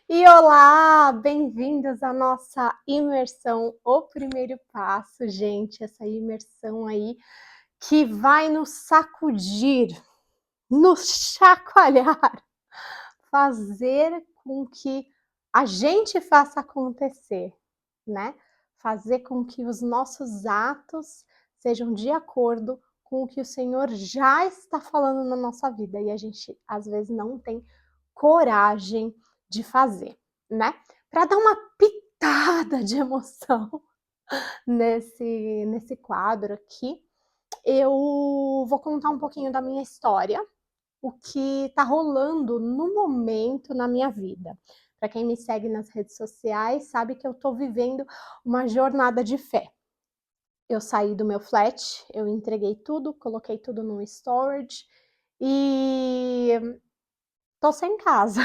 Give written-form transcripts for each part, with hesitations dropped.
E olá, bem-vindos à nossa imersão, o primeiro passo, gente, essa imersão aí que vai nos sacudir, nos chacoalhar, fazer com que a gente faça acontecer, né? Fazer com que os nossos atos sejam de acordo com o que o Senhor já está falando na nossa vida e a gente às vezes não tem coragem de fazer, né? Para dar uma pitada de emoção nesse quadro aqui, eu vou contar um pouquinho da minha história, o que está rolando no momento na minha vida. Para quem me segue nas redes sociais, sabe que eu estou vivendo uma jornada de fé. Eu saí do meu flat, eu entreguei tudo, coloquei tudo no storage e tô sem casa.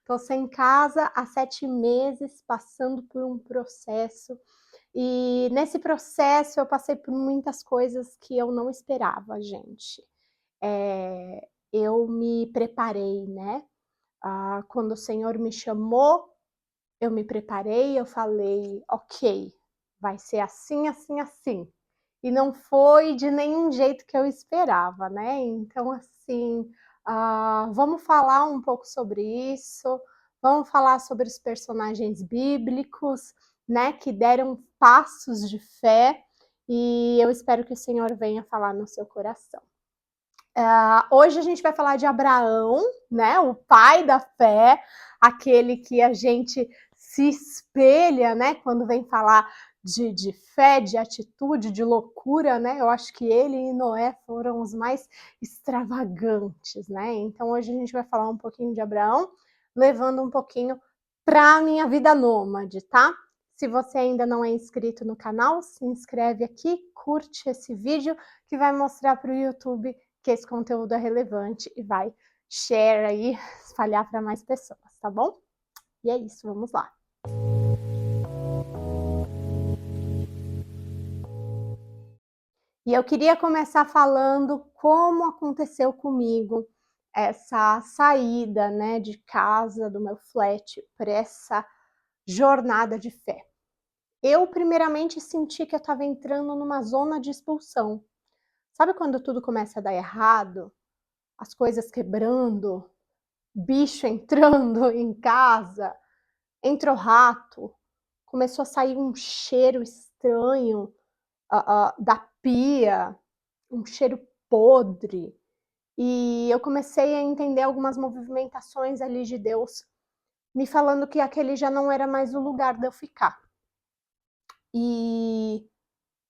Tô sem casa há 7 meses, passando por um processo. E nesse processo eu passei por muitas coisas que eu não esperava, gente. Eu me preparei, né? Quando o Senhor me chamou, eu me preparei, eu falei, ok, vai ser assim, assim, assim. E não foi de nenhum jeito que eu esperava, né? Então, assim, vamos falar um pouco sobre isso, vamos falar sobre os personagens bíblicos, né, que deram passos de fé, e eu espero que o Senhor venha falar no seu coração. Hoje a gente vai falar de Abraão, né, o pai da fé, aquele que a gente se espelha, né, quando vem falar de fé, de atitude, de loucura, né? Eu acho que ele e Noé foram os mais extravagantes, né? Então hoje a gente vai falar um pouquinho de Abraão, levando um pouquinho para a minha vida nômade, tá? Se você ainda não é inscrito no canal, se inscreve aqui, curte esse vídeo que vai mostrar para o YouTube que esse conteúdo é relevante e vai share aí, espalhar para mais pessoas, tá bom? E é isso, vamos lá. E eu queria começar falando como aconteceu comigo essa saída, né, de casa, do meu flat, para essa jornada de fé. Eu, primeiramente, senti que eu estava entrando numa zona de expulsão. Sabe quando tudo começa a dar errado? As coisas quebrando, bicho entrando em casa, entrou rato, começou a sair um cheiro estranho da pia, um cheiro podre. E eu comecei a entender algumas movimentações ali de Deus, me falando que aquele já não era mais o lugar de eu ficar. E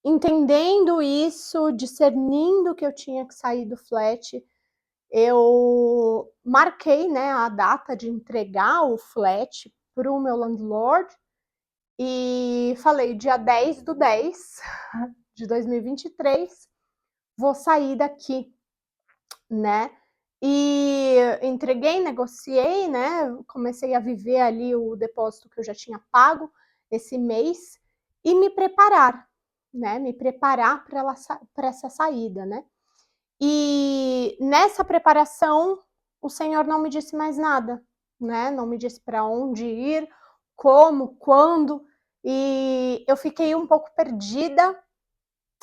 entendendo isso, discernindo que eu tinha que sair do flat, eu marquei, né, a data de entregar o flat para o meu landlord e falei, dia 10/10 de 2023, vou sair daqui, né? E entreguei, negociei, né? Comecei a viver ali o depósito que eu já tinha pago esse mês e me preparar, né? Me preparar para essa saída, né? E nessa preparação, o Senhor não me disse mais nada, né? Não me disse para onde ir, como, quando, e eu fiquei um pouco perdida,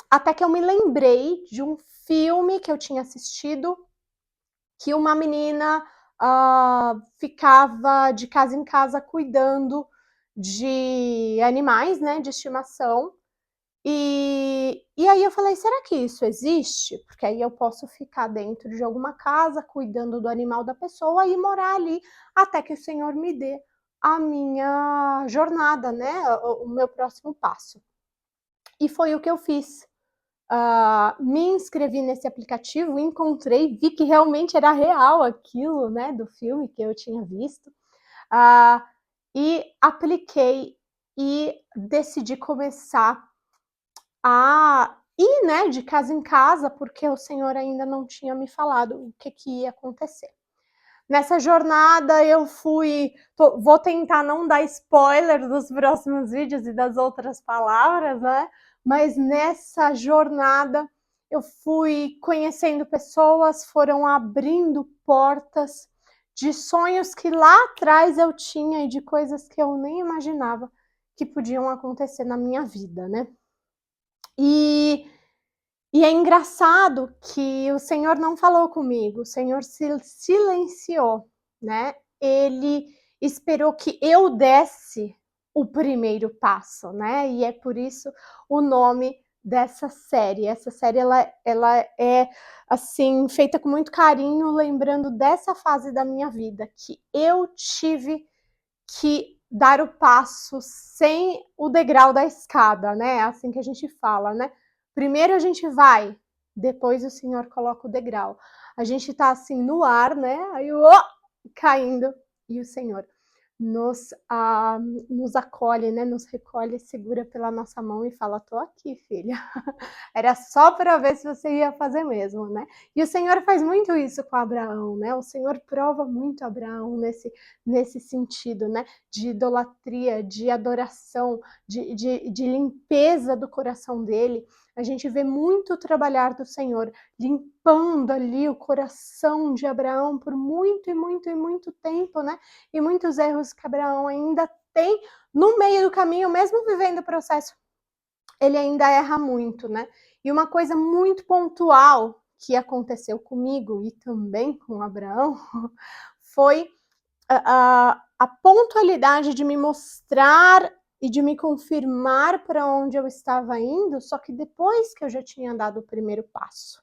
até que eu me lembrei de um filme que eu tinha assistido, que uma menina ficava de casa em casa cuidando de animais, né, de estimação, e aí eu falei, será que isso existe? Porque aí eu posso ficar dentro de alguma casa, cuidando do animal da pessoa e morar ali até que o Senhor me dê a minha jornada, né? O meu próximo passo. E foi o que eu fiz. Me inscrevi nesse aplicativo, encontrei, vi que realmente era real aquilo, né, do filme que eu tinha visto, e apliquei e decidi começar a ir, né, de casa em casa, porque o Senhor ainda não tinha me falado o que ia acontecer. Nessa jornada eu vou tentar não dar spoiler dos próximos vídeos e das outras palavras, né? Mas nessa jornada eu fui conhecendo pessoas, foram abrindo portas, de sonhos que lá atrás eu tinha e de coisas que eu nem imaginava que podiam acontecer na minha vida, né? E é engraçado que o Senhor não falou comigo, o Senhor se silenciou, né? Ele esperou que eu desse o primeiro passo, né? E é por isso o nome dessa série. Essa série ela é assim feita com muito carinho, lembrando dessa fase da minha vida que eu tive que dar o passo sem o degrau da escada, né? É assim que a gente fala, né? Primeiro a gente vai, depois o Senhor coloca o degrau. A gente tá assim no ar, né? Aí, caindo, e o Senhor nos acolhe, né? Nos recolhe, segura pela nossa mão e fala: tô aqui, filha. Era só para ver se você ia fazer mesmo, né? E o Senhor faz muito isso com Abraão, né? O Senhor prova muito Abraão nesse sentido, né? De idolatria, de adoração, de limpeza do coração dele. A gente vê muito o trabalhar do Senhor limpando ali o coração de Abraão por muito e muito e muito tempo, né? E muitos erros que Abraão ainda tem no meio do caminho, mesmo vivendo o processo, ele ainda erra muito, né? E uma coisa muito pontual que aconteceu comigo e também com Abraão foi a pontualidade de me mostrar e de me confirmar para onde eu estava indo, só que depois que eu já tinha dado o primeiro passo.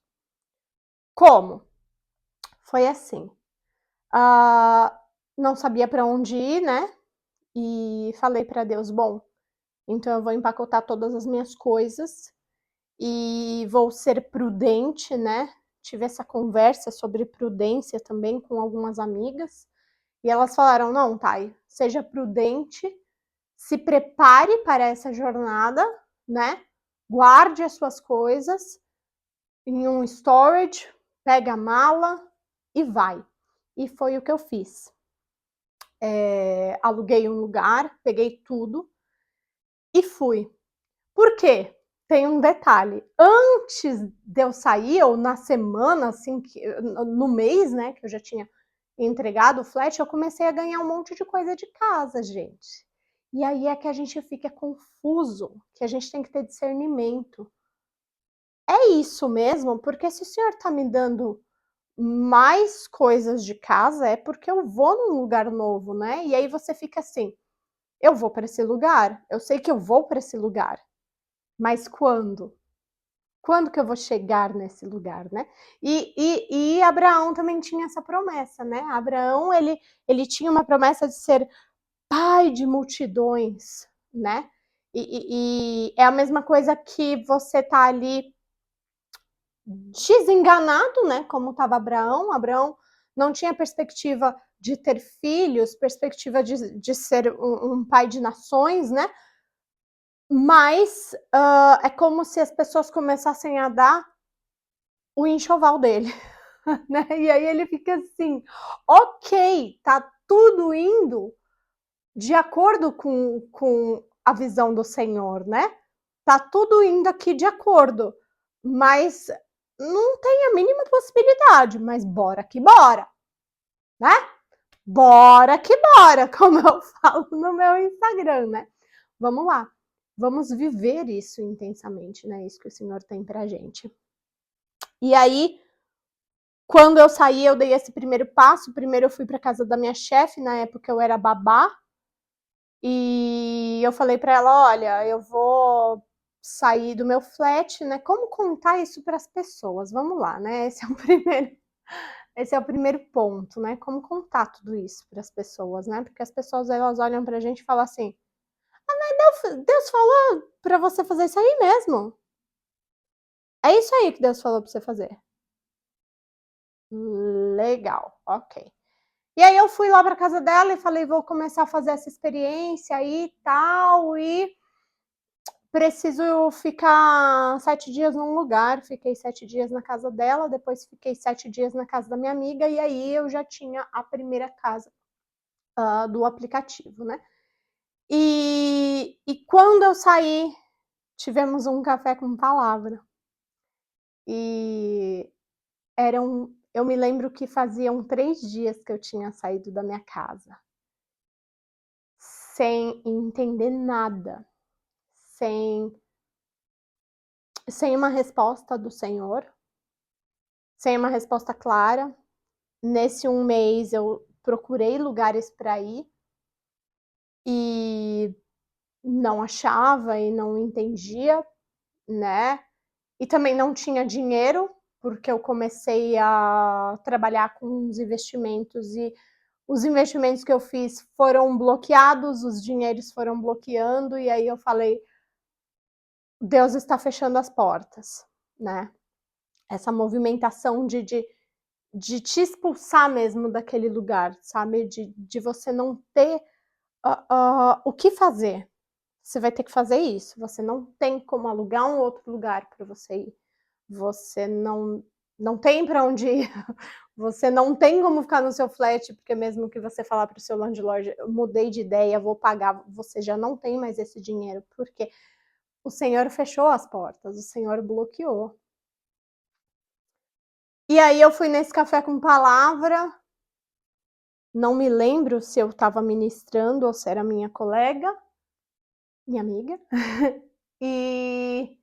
Como? Foi assim. Não sabia para onde ir, né? E falei para Deus, bom, então eu vou empacotar todas as minhas coisas e vou ser prudente, né? Tive essa conversa sobre prudência também com algumas amigas e elas falaram: não, Thay, seja prudente, se prepare para essa jornada, né? Guarde as suas coisas em um storage, pega a mala e vai. E foi o que eu fiz. Aluguei um lugar, peguei tudo e fui. Por quê? Tem um detalhe. Antes de eu sair, ou na semana, assim, no mês, né, que eu já tinha entregado o flat, eu comecei a ganhar um monte de coisa de casa, gente. E aí é que a gente fica confuso, que a gente tem que ter discernimento. É isso mesmo? Porque se o senhor está me dando mais coisas de casa, é porque eu vou num lugar novo, né? E aí você fica assim, eu vou para esse lugar, eu sei que eu vou para esse lugar, mas quando? Quando que eu vou chegar nesse lugar, né? E Abraão também tinha essa promessa, né? Abraão, ele tinha uma promessa de ser pai de multidões, né? E é a mesma coisa que você tá ali desenganado, né? Como estava Abraão. Abraão não tinha perspectiva de ter filhos, perspectiva de ser um pai de nações, né? Mas é como se as pessoas começassem a dar o enxoval dele, né? E aí ele fica assim, ok, tá tudo indo de acordo com a visão do Senhor, né? Tá tudo indo aqui de acordo, mas não tem a mínima possibilidade, mas bora que bora, né? Bora que bora, como eu falo no meu Instagram, né? Vamos lá, vamos viver isso intensamente, né? Isso que o Senhor tem pra gente. E aí, quando eu saí, eu dei esse primeiro passo. Primeiro eu fui para casa da minha chefe, na época eu era babá, e eu falei para ela: olha, eu vou sair do meu flat, né? Como contar isso para as pessoas? Vamos lá, né? Esse é o primeiro ponto, né? Como contar tudo isso para as pessoas, né? Porque as pessoas elas olham para a gente e falam assim: ah, mas Deus falou para você fazer isso aí mesmo. É isso aí que Deus falou para você fazer. Legal, ok. E aí eu fui lá para casa dela e falei, vou começar a fazer essa experiência aí e tal, e preciso ficar 7 dias num lugar. Fiquei 7 dias na casa dela, depois fiquei 7 dias na casa da minha amiga, e aí eu já tinha a primeira casa do aplicativo, né? E quando eu saí, tivemos um café com palavra. E eu me lembro que faziam 3 dias que eu tinha saído da minha casa, sem entender nada, sem uma resposta do Senhor, sem uma resposta clara. Nesse 1 mês eu procurei lugares para ir e não achava e não entendia, né. E também não tinha dinheiro, porque eu comecei a trabalhar com os investimentos e os investimentos que eu fiz foram bloqueados, os dinheiros foram bloqueando, e aí eu falei: "Deus está fechando as portas", né. Essa movimentação de te expulsar mesmo daquele lugar, sabe, de você não ter, o que fazer. Você vai ter que fazer isso, você não tem como alugar um outro lugar para você ir. Você não tem para onde ir, você não tem como ficar no seu flat, porque mesmo que você falar para o seu landlord: "Eu mudei de ideia, vou pagar", você já não tem mais esse dinheiro, porque o Senhor fechou as portas, o Senhor bloqueou. E aí eu fui nesse café com palavra, não me lembro se eu estava ministrando ou se era minha colega, minha amiga, e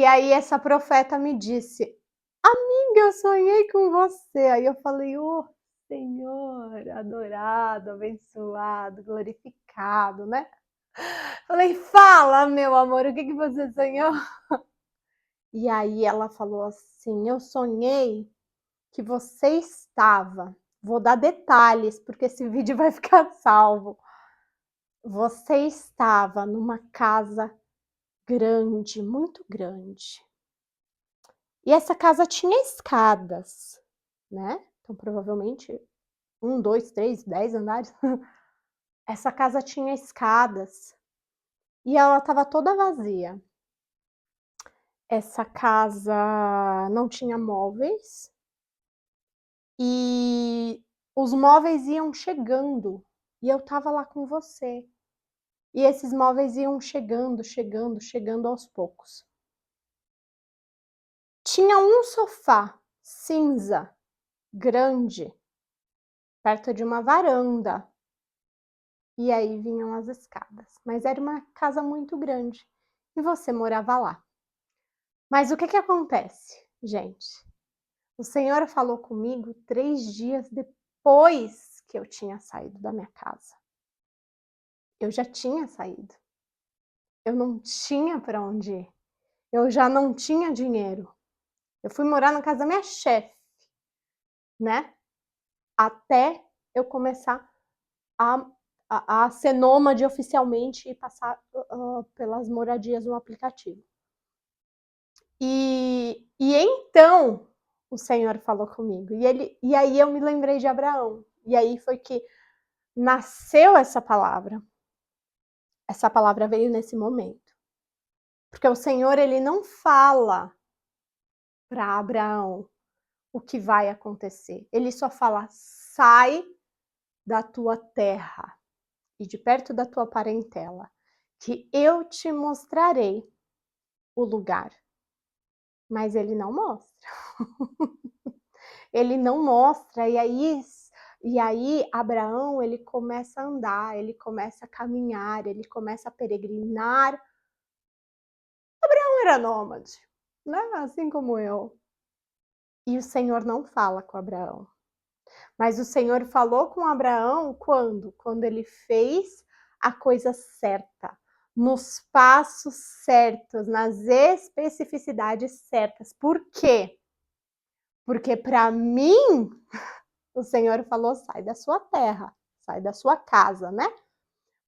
aí essa profeta me disse: "Amiga, eu sonhei com você". Aí eu falei: "Oh, Senhor, adorado, abençoado, glorificado", né. Falei: "Fala, meu amor, o que que você sonhou?". E aí ela falou assim: "Eu sonhei que você estava", vou dar detalhes, porque esse vídeo vai ficar salvo. "Você estava numa casa grande, muito grande. E essa casa tinha escadas, né, então provavelmente 1, 2, 3, 10 andares. Essa casa tinha escadas e ela estava toda vazia. Essa casa não tinha móveis e os móveis iam chegando e eu estava lá com você. E esses móveis iam chegando, chegando, chegando aos poucos. Tinha um sofá cinza, grande, perto de uma varanda. E aí vinham as escadas, mas era uma casa muito grande e você morava lá. Mas o que que acontece, gente? O Senhor falou comigo 3 dias depois que eu tinha saído da minha casa. Eu já tinha saído, eu não tinha para onde ir, eu já não tinha dinheiro. Eu fui morar na casa da minha chefe, né, até eu começar a ser nômade oficialmente e passar, pelas moradias no aplicativo. E então o Senhor falou comigo, e aí eu me lembrei de Abraão, e aí foi que nasceu essa palavra. Essa palavra veio nesse momento, porque o Senhor ele não fala para Abraão o que vai acontecer, ele só fala: "Sai da tua terra e de perto da tua parentela, que eu te mostrarei o lugar", mas ele não mostra. Ele não mostra, e aí Abraão ele começa a andar, ele começa a caminhar, ele começa a peregrinar. Não era nômade, né, assim como eu. E o Senhor não fala com Abraão, mas o Senhor falou com Abraão quando? Quando ele fez a coisa certa, nos passos certos, nas especificidades certas. Por quê? Porque para mim o Senhor falou: "Sai da sua terra, sai da sua casa", né.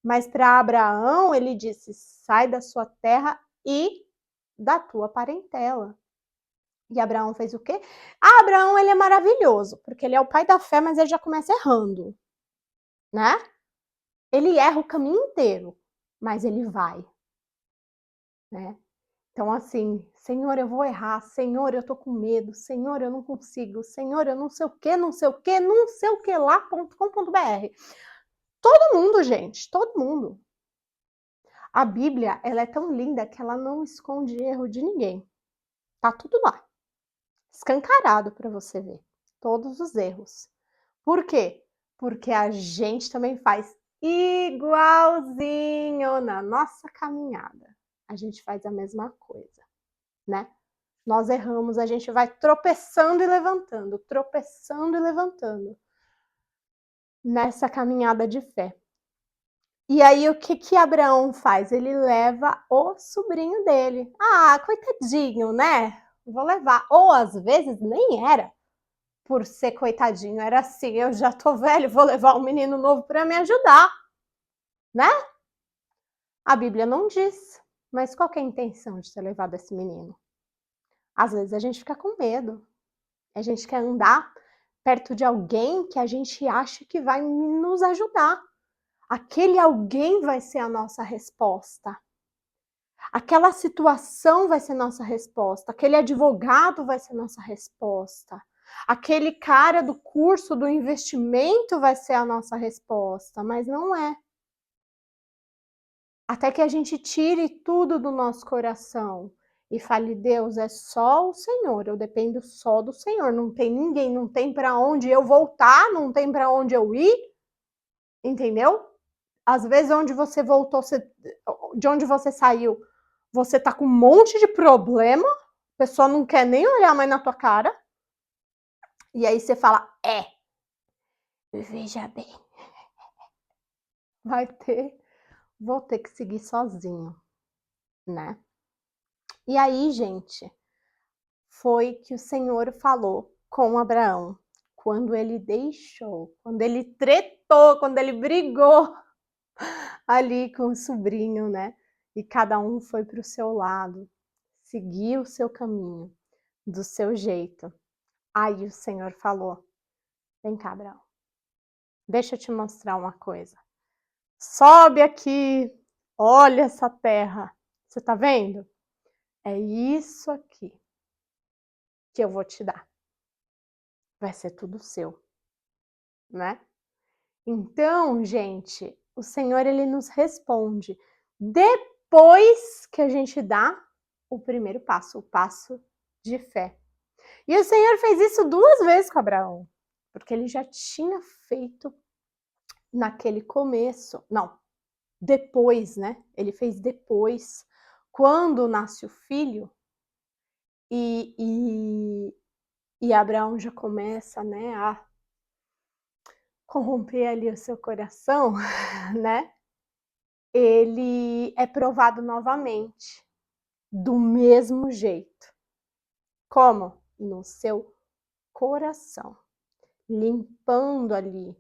Mas para Abraão ele disse: "Sai da sua terra e da tua parentela". E Abraão fez o quê? Abraão ele é maravilhoso, porque ele é o pai da fé, mas ele já começa errando, né. Ele erra o caminho inteiro, mas ele vai, né. Então assim: "Senhor, eu vou errar. Senhor, eu tô com medo. Senhor, eu não consigo. Senhor, eu não sei o quê, não sei o quê, não sei o que lá.com.br". Todo mundo, gente, todo mundo. A Bíblia, ela é tão linda que ela não esconde erro de ninguém. Tá tudo lá, escancarado para você ver. todos os erros. Por quê? Porque a gente também faz igualzinho na nossa caminhada. A gente faz a mesma coisa, né? Nós erramos, a gente vai tropeçando e levantando nessa caminhada de fé. E aí o que Abraão faz? Ele leva o sobrinho dele. Ah, coitadinho, né? Vou levar. Ou às vezes nem era por ser coitadinho, era assim, eu já tô velho, vou levar um menino novo para me ajudar, né? A Bíblia não diz, mas qual que é a intenção de ter levado esse menino? Às vezes a gente fica com medo, a gente quer andar perto de alguém que a gente acha que vai nos ajudar. Aquele alguém vai ser a nossa resposta. Aquela situação vai ser nossa resposta. Aquele advogado vai ser nossa resposta. Aquele cara do curso do investimento vai ser a nossa resposta, mas não é. Até que a gente tire tudo do nosso coração e fale, Deus, é só o Senhor, eu dependo só do Senhor, não tem ninguém, não tem para onde eu voltar, não tem para onde eu ir, entendeu? Às vezes onde você voltou, de onde você saiu, você tá com um monte de problema, a pessoa não quer nem olhar mais na tua cara, e aí você fala, veja bem, vou ter que seguir sozinho, né? E aí, gente, foi que o Senhor falou com Abraão, quando ele deixou, quando ele tretou, quando ele brigou ali com o sobrinho, né? E cada um foi para o seu lado, seguiu o seu caminho, do seu jeito. Aí o Senhor falou, vem cá, Abraão, deixa eu te mostrar uma coisa. Sobe aqui, olha essa terra, você tá vendo? É isso aqui que eu vou te dar. Vai ser tudo seu, né? Então, gente, o Senhor, ele nos responde depois que a gente dá o primeiro passo, o passo de fé. E o Senhor fez isso 2 vezes com Abraão, porque ele já tinha feito naquele começo, não, depois, né? Ele fez depois, quando nasce o filho, e Abraão já começa, né, a corromper ali o seu coração, né? Ele é provado novamente, do mesmo jeito. Como? No seu coração, limpando ali,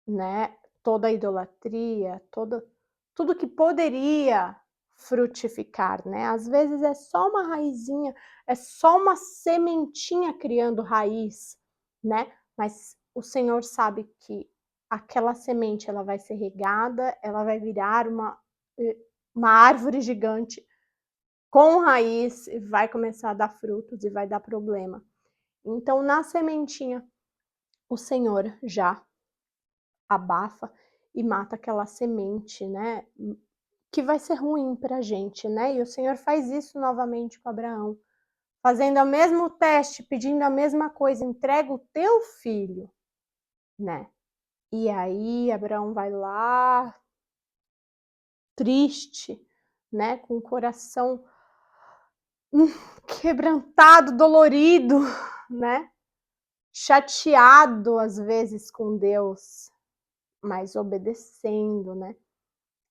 né, toda a idolatria, tudo que poderia frutificar, né? Às vezes é só uma raizinha, é só uma sementinha criando raiz, né? Mas o Senhor sabe que aquela semente, ela vai ser regada, ela vai virar uma árvore gigante com raiz e vai começar a dar frutos e vai dar problema. Então, na sementinha, o Senhor já abafa e mata aquela semente, né? Que vai ser ruim para a gente, né? E o Senhor faz isso novamente com Abraão, fazendo o mesmo teste, pedindo a mesma coisa, entrega o teu filho, né? E aí Abraão vai lá, triste, né? Com o coração quebrantado, dolorido, né? Chateado às vezes com Deus, mas obedecendo, né?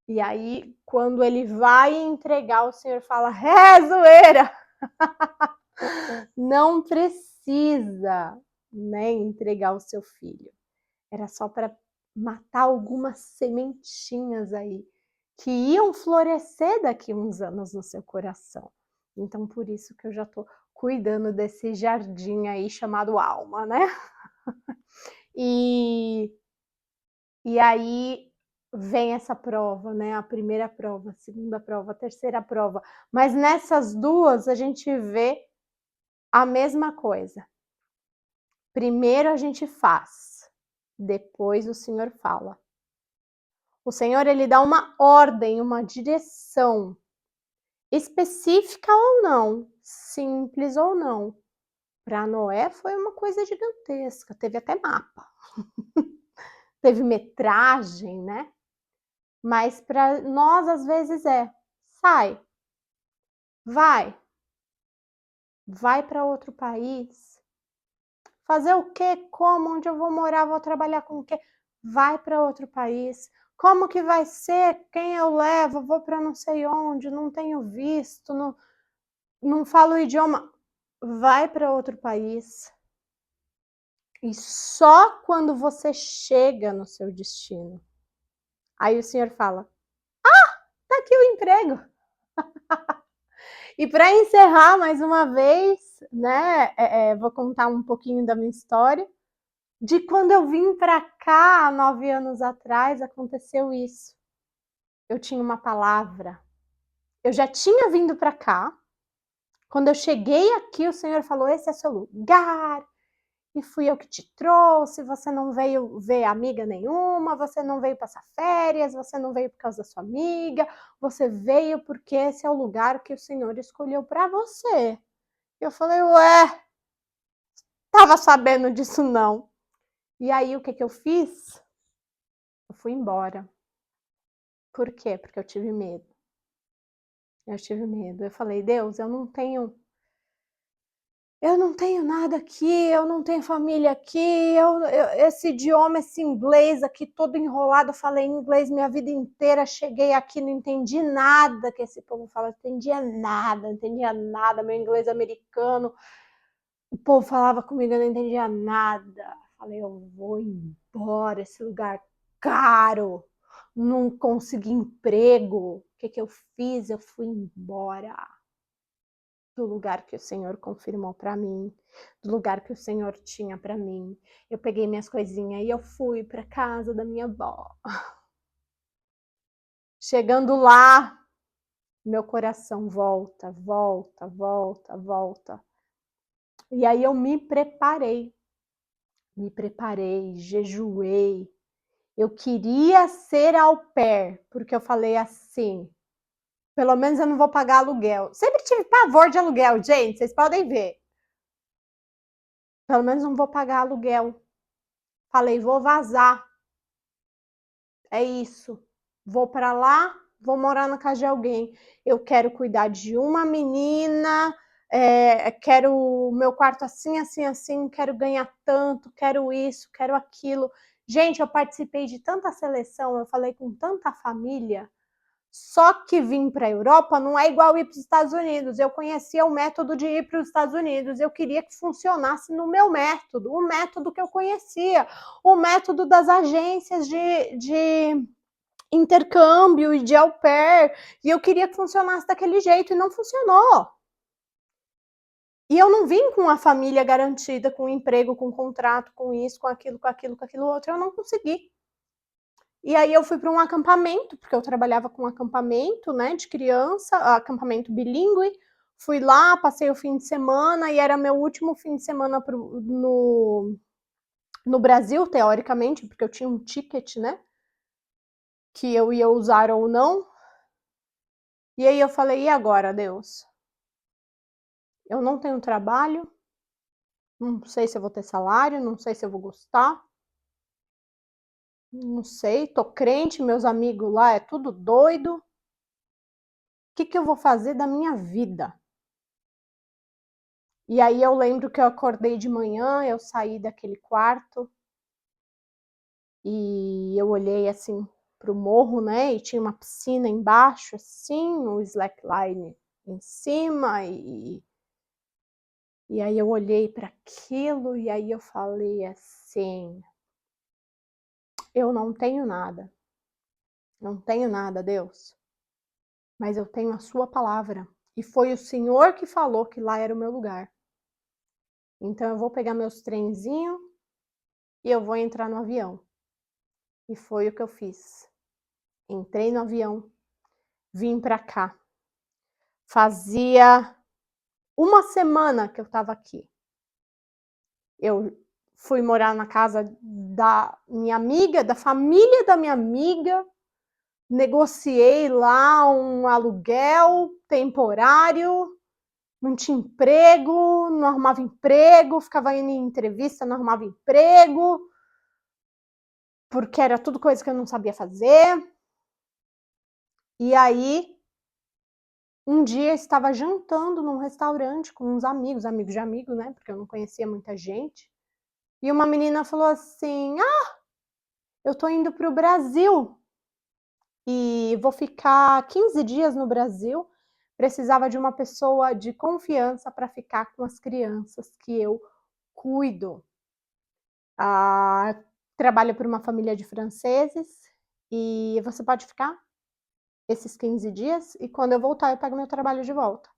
E aí, quando ele vai entregar, o Senhor fala, zoeira! Não precisa, né, entregar o seu filho. Era só para matar algumas sementinhas aí, que iam florescer daqui uns anos no seu coração. Então, por isso que eu já estou cuidando desse jardim aí chamado alma, né? E aí vem essa prova, né? A primeira prova, a segunda prova, a terceira prova. Mas nessas duas a gente vê a mesma coisa. Primeiro a gente faz, depois o Senhor fala. O Senhor, ele dá uma ordem, uma direção, específica ou não, simples ou não, Para Noé foi uma coisa gigantesca, teve até mapa, teve metragem, né? Mas para nós, às vezes, sai, vai para outro país. Fazer o quê? Como? Onde eu vou morar? Vou trabalhar com o quê? Vai para outro país. Como que vai ser? Quem eu levo? Vou para não sei onde, não tenho visto, não falo o idioma. Vai para outro país. E só quando você chega no seu destino, aí o Senhor fala: tá aqui o emprego. E para encerrar mais uma vez, né, vou contar um pouquinho da minha história. De quando eu vim para cá, há 9 anos atrás, aconteceu isso. Eu tinha uma palavra. Eu já tinha vindo para cá. Quando eu cheguei aqui, o Senhor falou: esse é seu lugar. E fui eu que te trouxe. Você não veio ver amiga nenhuma, você não veio passar férias, você não veio por causa da sua amiga, você veio porque esse é o lugar que o Senhor escolheu para você. Eu falei: ué, tava sabendo disso não. E aí o que eu fiz? Eu fui embora. Por quê? Porque eu tive medo. Eu falei: Deus, eu não tenho nada aqui, eu não tenho família aqui, esse idioma, esse inglês aqui todo enrolado, eu falei inglês minha vida inteira, cheguei aqui, não entendi nada que esse povo fala, não entendia nada, meu inglês americano, o povo falava comigo, eu não entendia nada. Falei: eu vou embora, esse lugar caro, não consegui emprego. O que eu fiz? Eu fui embora do lugar que o Senhor confirmou para mim, do lugar que o Senhor tinha para mim. Eu peguei minhas coisinhas e eu fui para casa da minha avó. Chegando lá, meu coração volta. E aí eu me preparei, jejuei. Eu queria ser au pair, porque eu falei assim, pelo menos eu não vou pagar aluguel. Sempre tive pavor de aluguel, gente, vocês podem ver. Pelo menos não vou pagar aluguel. Falei: vou vazar. É isso. Vou para lá, vou morar na casa de alguém. Eu quero cuidar de uma menina, quero o meu quarto assim, assim, assim, quero ganhar tanto, quero isso, quero aquilo. Gente, eu participei de tanta seleção, eu falei com tanta família. Só que vir para a Europa não é igual ir para os Estados Unidos. Eu conhecia o método de ir para os Estados Unidos. Eu queria que funcionasse no meu método, o método que eu conhecia, o método das agências de intercâmbio e de au pair. E eu queria que funcionasse daquele jeito e não funcionou. E eu não vim com a família garantida, com emprego, com contrato, com isso, com aquilo outro. Eu não consegui. E aí eu fui para um acampamento, porque eu trabalhava com acampamento, né, de criança, acampamento bilíngue. Fui lá, passei o fim de semana e era meu último fim de semana no Brasil, teoricamente, porque eu tinha um ticket, né, que eu ia usar ou não. E aí eu falei: e agora, Deus? Eu não tenho trabalho, não sei se eu vou ter salário, não sei se eu vou gostar. Não sei, tô crente, meus amigos lá é tudo doido. O que eu vou fazer da minha vida? E aí eu lembro que eu acordei de manhã, eu saí daquele quarto e eu olhei assim pro morro, né? E tinha uma piscina embaixo, assim, um slackline em cima e aí eu olhei para aquilo e aí eu falei assim: eu não tenho nada, Deus, mas eu tenho a sua palavra. E foi o Senhor que falou que lá era o meu lugar. Então eu vou pegar meus trenzinhos e eu vou entrar no avião. E foi o que eu fiz. Entrei no avião, vim para cá. Fazia uma semana que eu estava aqui. Eu fui morar na casa da minha amiga, da família da minha amiga, negociei lá um aluguel temporário não tinha emprego, não arrumava emprego, ficava indo em entrevista, não arrumava emprego, porque era tudo coisa que eu não sabia fazer. E aí, um dia estava jantando num restaurante com uns amigos de amigo, né? Porque eu não conhecia muita gente. E uma menina falou assim: "Ah, eu tô indo para o Brasil e vou ficar 15 dias no Brasil. Precisava de uma pessoa de confiança para ficar com as crianças que eu cuido. Ah, trabalho por uma família de franceses e você pode ficar esses 15 dias e quando eu voltar eu pego meu trabalho de volta".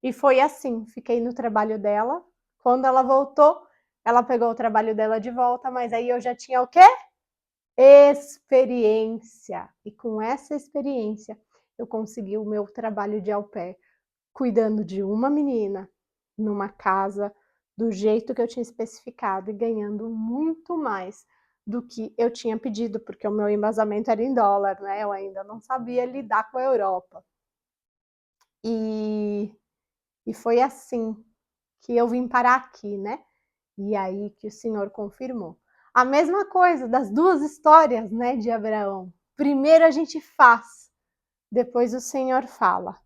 E foi assim, fiquei no trabalho dela. Quando ela voltou, ela pegou o trabalho dela de volta, mas aí eu já tinha o quê? Experiência. E com essa experiência, eu consegui o meu trabalho de au pair, cuidando de uma menina, numa casa, do jeito que eu tinha especificado e ganhando muito mais do que eu tinha pedido, porque o meu embasamento era em dólar, né? Eu ainda não sabia lidar com a Europa. E, e foi assim que eu vim parar aqui, né? E aí que o Senhor confirmou. A mesma coisa das duas histórias, né, de Abraão. Primeiro a gente faz, depois o Senhor fala.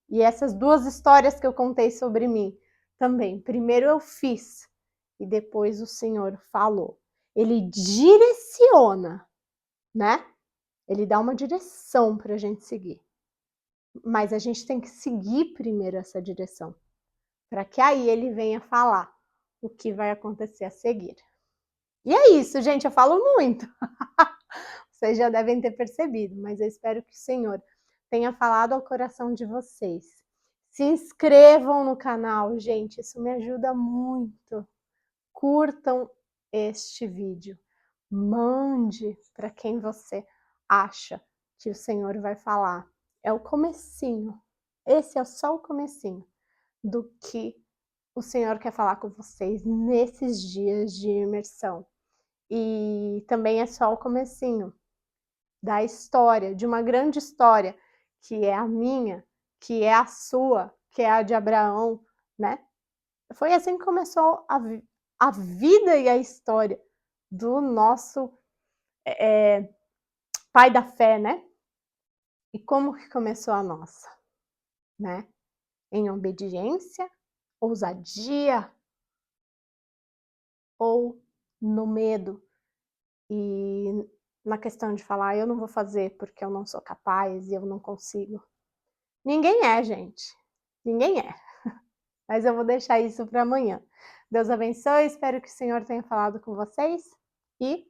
E essas duas histórias que eu contei sobre mim também. Primeiro eu fiz e depois o Senhor falou. Ele direciona, né? Ele dá uma direção para a gente seguir. Mas a gente tem que seguir primeiro essa direção, para que aí ele venha falar o que vai acontecer a seguir. E é isso, gente, eu falo muito. Vocês já devem ter percebido, mas eu espero que o Senhor tenha falado ao coração de vocês. Se inscrevam no canal, gente, isso me ajuda muito. Curtam este vídeo. Mande para quem você acha que o Senhor vai falar. É o comecinho. Esse é só o comecinho do que o Senhor quer falar com vocês nesses dias de imersão. E também é só o comecinho da história, de uma grande história, que é a minha, que é a sua, que é a de Abraão, né? Foi assim que começou a vida e a história do nosso pai da fé, né? E como que começou a nossa, né? Em obediência, ousadia ou no medo e na questão de falar eu não vou fazer porque eu não sou capaz e eu não consigo. Ninguém é, gente. Ninguém é. Mas eu vou deixar isso para amanhã. Deus abençoe, espero que o Senhor tenha falado com vocês e